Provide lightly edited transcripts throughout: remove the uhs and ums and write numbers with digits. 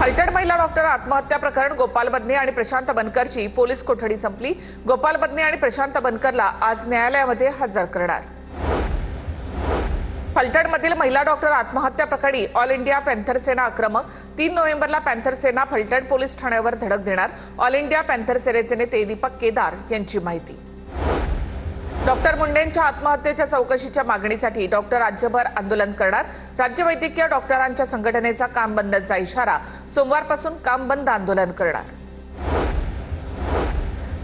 फलटण महिला डॉक्टर आत्महत्या प्रकरण गोपाल बदने आणि प्रशांत बनकरची पोलीस कोठडी संपली। गोपाल बदने आणि प्रशांत बनकरला आज न्यायालयामध्ये हजर करणार। फलटणमधील महिला डॉक्टर आत्महत्या प्रकरणी ऑल इंडिया पॅन्थर सेना आक्रमक। 3 नोव्हेंबरला पॅन्थर सेना फलटण पोलीस ठाण्यावर धडक देणार। ऑल इंडिया पॅन्थर सेनेचे नेते दीपक केदार यांची माहिती। डॉक्टर मुंडेंच्या आत्महत्येच्या चौकशीच्या मागणीसाठी डॉक्टर राज्यभर आंदोलन करणार। राज्य वैद्यकीय डॉक्टरांच्या संघटनेचा काम बंदचा इशारा। सोमवारपासून काम बंद आंदोलन करणार।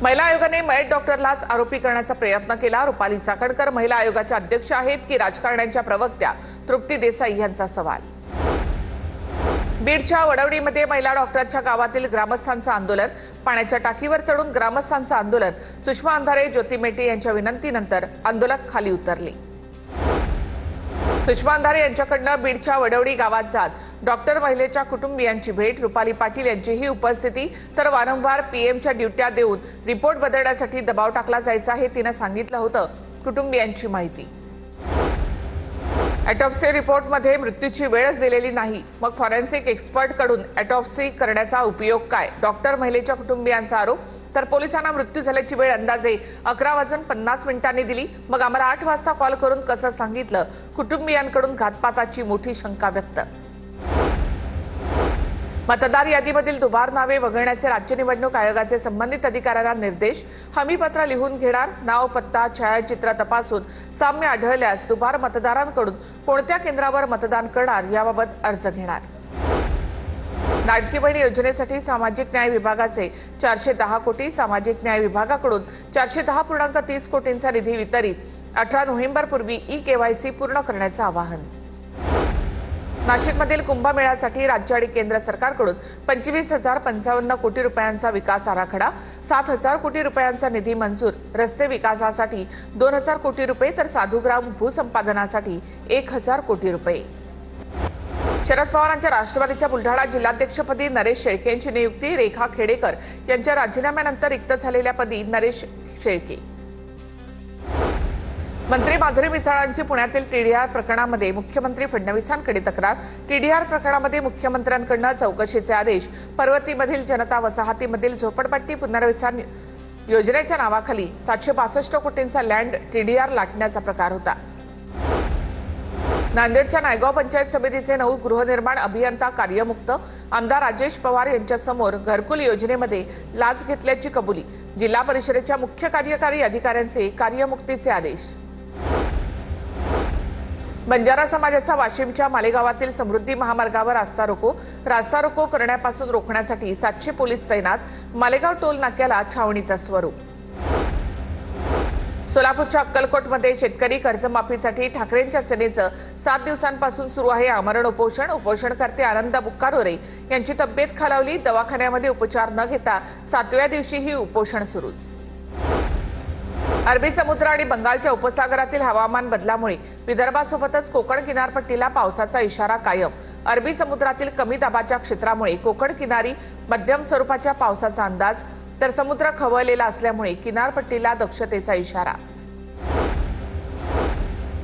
महिला आयोगाने मयत डॉक्टरलाच आरोपी करण्याचा प्रयत्न केला। रुपाली चाकणकर महिला आयोगाच्या अध्यक्ष आहेत की राजकारण्यांच्या प्रवक्त्या, तृप्ती देसाई यांचा सवाल। बीडच्या वडवडीमध्ये महिला डॉक्टरच्या गावातील ग्रामस्थांचं आंदोलन। पाण्याच्या टाकीवर चढून ग्रामस्थांचं आंदोलन। सुषमा अंधारे, ज्योती मेटे यांच्या विनंतीनंतर आंदोलक खाली उतरले। सुषमा अंधारे यांच्याकडनं बीडच्या वडवडी गावात जात डॉक्टर महिलेच्या कुटुंबियांची भेट। रुपाली पाटील यांचीही उपस्थिती। तर वारंवार पीएमच्या ड्युट्या देऊन रिपोर्ट बदलण्यासाठी दबाव टाकला जायचा हे तिनं सांगितलं होतं। कुटुंबियांची माहिती। ऑटोप्सी रिपोर्टमध्ये मृत्यूची वेळच दिलेली नाही, मग फॉरेन्सिक एक्सपर्टकडून ऑटोप्सी करण्याचा उपयोग काय? डॉक्टर महिलेच्या कुटुंबियांचा आरोप। तर पोलिसांना मृत्यू झाल्याची वेळ अंदाजे 11:50 दिली, मग आम्हाला 8 वाजता कॉल करून कसं सांगितलं? कुटुंबियांकडून घातपाताची मोठी शंका व्यक्त। मतदार यादीमधील दुबार नावे वगळण्याचे राज्य निवडणूक आयोगाचे संबंधित अधिकाऱ्यांना निर्देश। हमीपत्र लिहून घेणार। नाव, पत्ता, छायाचित्र तपासून साम्य आढळल्यास दुबार मतदारांकडून कोणत्या केंद्रावर मतदान करणार याबाबत अर्ज घेणार। लाडकी बहीण योजनेसाठी सामाजिक न्याय विभागाचे 410 कोटी, सामाजिक न्याय विभागाकडून 410.30 कोटींचा निधी वितरित। 18 नोव्हेंबरपूर्वी ई-केवायसी पूर्ण करण्याचं आवाहन। नाशिकमधील कुंभमेळ्यासाठी राज्य आणि केंद्र सरकारकडून 25,055 कोटी रुपयांचा विकास आराखडा। 7,000 कोटी रुपयांचा निधी मंजूर। रस्ते विकासासाठी 2,000 कोटी रुपये, तर साधूग्राम भूसंपादनासाठी 1,000 कोटी रुपये। शरद पवारांच्या राष्ट्रवादीच्या बुलढाणा जिल्हाध्यक्षपदी नरेश शेळके यांची नियुक्ती। रेखा खेडेकर यांच्या राजीनाम्यानंतर रिक्त झालेल्या पदी नरेश शेळके। मंत्री माधुरी मिसाळांची पुण्यातील टीडीआर प्रकरणामध्ये मुख्यमंत्री फडणवीसांकडे तक्रार। टीडीआर प्रकरणामध्ये मुख्यमंत्र्यांकडून चौकशीचे आदेश। पर्वतीमधील जनता वसाहतीमधील झोपडपट्टी पुनर्वसन योजनेच्या नावाखाली 762 कोटींचा लँड टीडीआर लाटण्याचा प्रकार होता। नांदेडच्या नायगाव पंचायत समितीचे 9 गृहनिर्माण अभियंता कार्यमुक्त। आमदार राजेश पवार यांच्यासमोर घरकुल योजनेमध्ये लाच घेतल्याची कबुली। जिल्हा परिषदेच्या मुख्य कार्यकारी अधिकाऱ्यांचे कार्यमुक्तीचे आदेश। बंजारा समाजाचा वाशिमच्या मालेगावातील समृद्धी महामार्गावर रास्ता रोको करण्यापासून रोखण्यासाठी 700 पोलीस तैनात। मालेगाव टोल नाक्याला छावणीचा स्वरूप। सोलापूरच्या अक्कलकोटमध्ये शेतकरी कर्जमाफीसाठी ठाकरेंच्या सेनेचं 7 दिवसांपासून सुरू आहे आमरण उपोषण। उपोषणकर्ते आनंद बुक्कारोरे यांची तब्येत खालावली। दवाखान्यामध्ये उपचार न घेता 7व्या दिवशीही उपोषण सुरूच। अरबी समुद्र आणि बंगालच्या उपसागरातील हवामान बदलामुळे विदर्भासोबतच कोकण किनारपट्टीला पावसाचा इशारा कायम। अरबी समुद्रातील कमी दाबाच्या क्षेत्रामुळे कोकण किनारी मध्यम स्वरूपाच्या पावसाचा अंदाज, तर समुद्र खवळलेला असल्यामुळे किनारपट्टीला दक्षतेचा इशारा।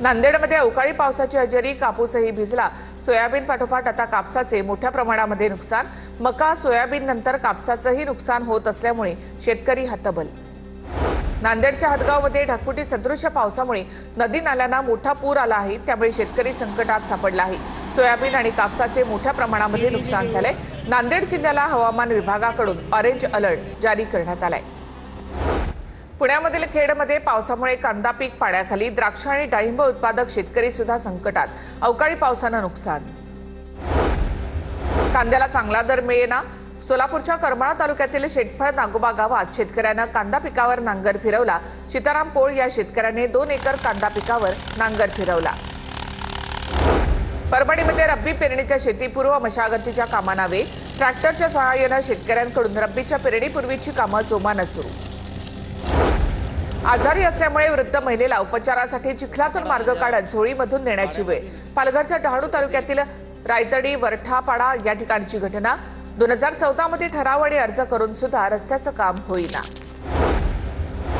नांदेडमध्ये अवकाळी पावसाची हजेरी। कापूसही भिजला। सोयाबीन पाठोपाठ आता कापसाचे मोठ्या प्रमाणामध्ये नुकसान। मका, सोयाबीन नंतर कापसाचंही नुकसान होत असल्यामुळे शेतकरी हतबल। नांदेडच्या हदगावमध्ये ढगफुटी सदृश्य पावसामुळे नदी नाल्यांना मोठा पूर आला आहे, त्यामुळे शेतकरी संकटात सापडला आहे। सोयाबीन आणि कापसाचे मोठ्या प्रमाणामध्ये नुकसान झाले। नांदेड जिल्ह्याला हवामान विभागाकडून ऑरेंज अलर्ट जारी करण्यात आलाय। पुण्यामधील खेडमध्ये पावसामुळे कांदा पीक पाण्याखाली। द्राक्ष आणि डाळिंब उत्पादक शेतकरी सुद्धा संकटात। अवकाळी पावसानं नुकसान। कांद्याला चांगला दर मिळेना। सोलापूरच्या करमाळा तालुक्यातील शेटफळ नागोबा गावात शेतकऱ्यानं कांदा पिकावर नांगर फिरवला। सीताराम पोळ या शेतकऱ्याने 2 एकर कांदा पिकावर नांगर फिरवला। परभणीमध्ये रब्बी पेरणीच्या शेतीपूर्व मशागतीच्या कामांना वेग। ट्रॅक्टरच्या सहाय्याने शेतकऱ्यांकडून रब्बीच्या पेरणीपूर्वीची कामं जोमानं सुरू। आजारी असल्यामुळे वृद्ध महिलेला उपचारासाठी चिखलातून मार्ग काढत झोळीमधून नेण्याची वेळ। पालघरच्या डहाणू तालुक्यातील रायतडी वरठापाडा या ठिकाणची घटना। 2014 मध्ये ठराव आणि अर्ज करून सुद्धा रस्त्याचं काम होईना।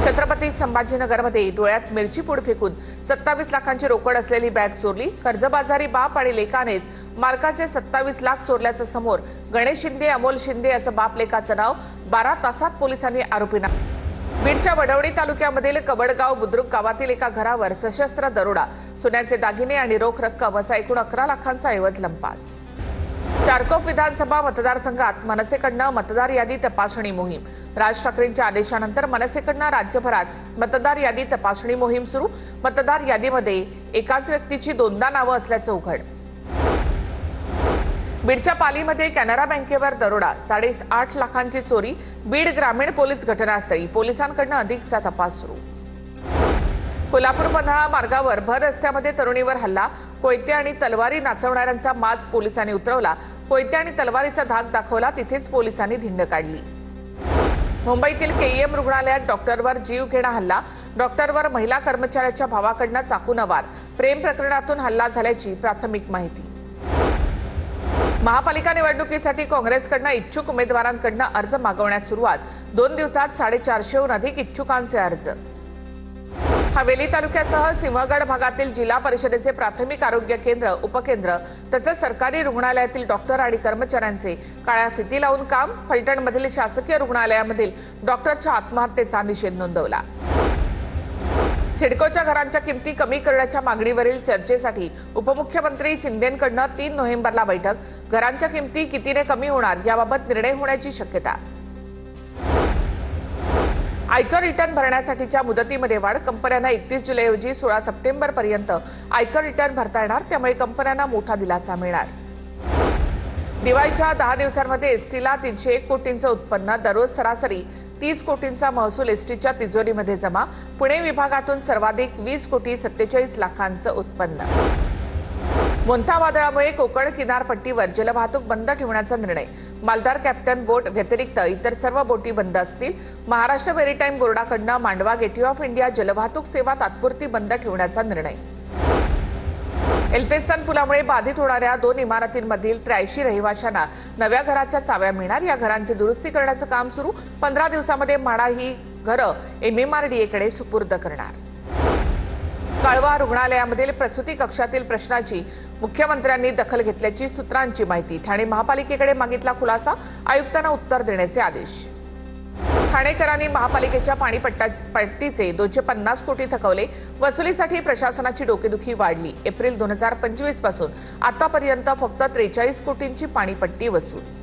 छत्रपती संभाजीनगरमध्ये डोळ्यात मिरची पूड फेकून 27 लाखांची रोकड असलेली बॅग चोरली। कर्जबाजारी बाप आणि लेकानेच मालकाचे 27 लाख चोरल्याचं समोर। गणेश शिंदे, अमोल शिंदे असं बाप लेकाचं नाव। 12 तासात पोलिसांनी आरोपींना। बीडच्या वडवणी तालुक्यामधील कबडगाव बुद्रुक गावातील एका घरावर सशस्त्र दरोडा। सोन्याचे दागिने आणि रोख रक्कम असा एकूण 11 लाखांचा ऐवज लंपास। चारकोप विधानसभा मतदारसंघात मनसेकडनं मतदार यादी तपासणी मोहीम। राज ठाकरेंच्या आदेशानंतर मनसेकडनं राज्यभरात मतदार यादी तपासणी मोहीम सुरू। मतदार यादीमध्ये एकाच व्यक्तीची दोनदा नावं असल्याचं उघड। बीडच्या पालीमध्ये कॅनरा बँकेवर दरोडा। 8.5 लाखांची चोरी। बीड ग्रामीण पोलीस घटनास्थळी। पोलिसांकडनं अधिकचा तपास सुरू। कोल्हापूर पन्हाळा मार्गावर भर रस्त्यामध्ये तरुणीवर हल्ला। कोयते आणि तलवारी नाचवणाऱ्यांचा माज पोलिसांनी उतरवला। कोयते आणि तलवारीचा धाक दाखवला, तिथेच पोलिसांनी धिंड काढली। मुंबईतील केईएम रुग्णालयात डॉक्टरवर जीव घेणा हल्ला। डॉक्टरवर महिला कर्मचाऱ्याच्या भावाकडनं चाकूनं वार। प्रेम प्रकरणातून हल्ला झाल्याची प्राथमिक माहिती। महापालिका निवडणुकीसाठी काँग्रेसकडनं इच्छुक उमेदवारांकडनं अर्ज मागवण्यास सुरुवात। 2 दिवसात 450हून अधिक इच्छुकांचे अर्ज। हवेली तालुक्यासह सिंहगड भागातील जिल्हा परिषदेचे प्राथमिक आरोग्य केंद्र, उपकेंद्र तसेच सरकारी रुग्णालयातील डॉक्टर आणि कर्मचाऱ्यांचे काळ्या फिती लावून काम। फलटणमधील शासकीय रुग्णालयामधील डॉक्टरच्या आत्महत्येचा निषेध नोंदवला। सिडकोच्या घरांच्या किमती कमी करण्याच्या मागणीवरील चर्चेसाठी उपमुख्यमंत्री शिंदेंकडनं 3 नोव्हेंबरला बैठक। घरांच्या किमती कितीने कमी होणार याबाबत निर्णय होण्याची शक्यता। आयकर रिटर्न भरण्यासाठीच्या मुदतीमध्ये वाढ। कंपन्यांना 31 जुलैऐवजी 16 सप्टेंबरपर्यंत आयकर रिटर्न भरता येणार, त्यामुळे कंपन्यांना मोठा दिलासा मिळणार। दिवाळीच्या 10 दिवसांमध्ये एसटीला 301 कोटींचं उत्पन्न। दररोज सरासरी 30 कोटींचा महसूल एसटीच्या तिजोरीमध्ये जमा। पुणे विभागातून सर्वाधिक 20 कोटी 47 लाखांचं उत्पन्न। मोंथा वादळामुळे कोकण किनारपट्टीवर जलवाहतूक बंद ठेवण्याचा निर्णय। मालदार कॅप्टन बोट व्यतिरिक्त इतर सर्व बोटी बंद असतील। महाराष्ट्र मेरीटाईम बोर्डाकडनं मांडवा गेटवे ऑफ इंडिया जलवाहतूक सेवा तात्पुरती बंद ठेवण्याचा निर्णय। एल्फिन्स्टन पुलामुळे बाधित होणाऱ्या 2 इमारतींमधील 83 रहिवाशांना नव्या घराच्या चाव्या मिळणार। या घरांची दुरुस्ती करण्याचं काम सुरू। 15 दिवसामध्ये म्हाडा ही घरं MMRDAकडे सुपूर्द करणार। कळवा रुग्णालयामधील प्रसूती कक्षातील प्रश्नाची मुख्यमंत्र्यांनी दखल घेतल्याची सूत्रांची माहिती। ठाणे महापालिकेकडे मागितला खुलासा। आयुक्तांना उत्तर देण्याचे आदेश। ठाणेकरांनी महापालिकेच्या पाणीपट्टीचे 250 कोटी थकवले। वसुलीसाठी प्रशासनाची डोकेदुखी वाढली। एप्रिल 2025 पासून आतापर्यंत फक्त 43 कोटींची पाणीपट्टी वसूल।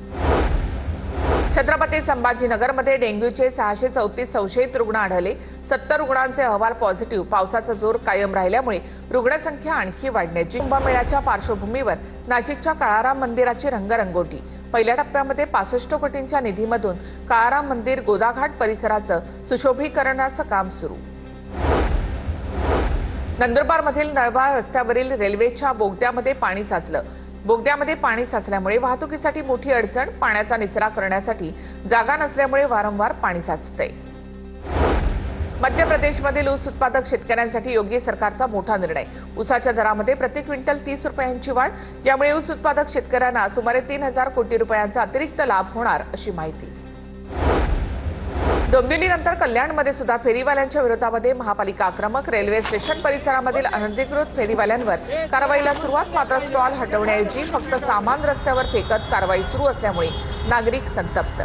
छत्रपती संभाजीनगरमध्ये डेंग्यूचे 634 संशयित रुग्ण आढळले। 70 रुग्णांचे अहवाल पॉझिटिव्ह। पावसाचा जोर कायम राहिल्यामुळे रुग्णसंख्या आणखी वाढण्याची। कुंभमेळ्याच्या पार्श्वभूमीवर नाशिकच्या काळाराम मंदिराची रंगरंगोटी। पहिल्या टप्प्यामध्ये 65 कोटींच्या निधीमधून काळाराम मंदिर गोदाघाट परिसराचं सुशोभीकरणाचं काम सुरू। नंदुरबारमधील नळवा रस्त्यावरील रेल्वेच्या बोगद्यामध्ये पाणी साचलं। बोगद्यामध्ये पाणी साचल्यामुळे वाहतुकीसाठी मोठी अडचण। पाण्याचा निचरा करण्यासाठी जागा नसल्यामुळे वारंवार पाणी साचतंय। मध्य प्रदेशमधील ऊस उत्पादक शेतकऱ्यांसाठी योगी सरकारचा मोठा निर्णय। ऊसाच्या दरामध्ये प्रति क्विंटल 30 रुपयांची वाढ। यामुळे ऊस उत्पादक शेतकऱ्यांना सुमारे 3000 कोटी रुपयांचा अतिरिक्त लाभ होणार अशी माहिती। डोंबिवलीनंतर कल्याणमध्ये सुद्धा फेरीवाल्यांच्या विरोधामध्ये महापालिका आक्रमक। रेल्वे स्टेशन परिसरामधील अनधिकृत फेरीवाल्यांवर कारवाईला सुरुवात। मात्र स्टॉल हटवण्याऐवजी फक्त सामान रस्त्यावर फेकत कारवाई सुरू असल्यामुळे नागरिक संतप्त।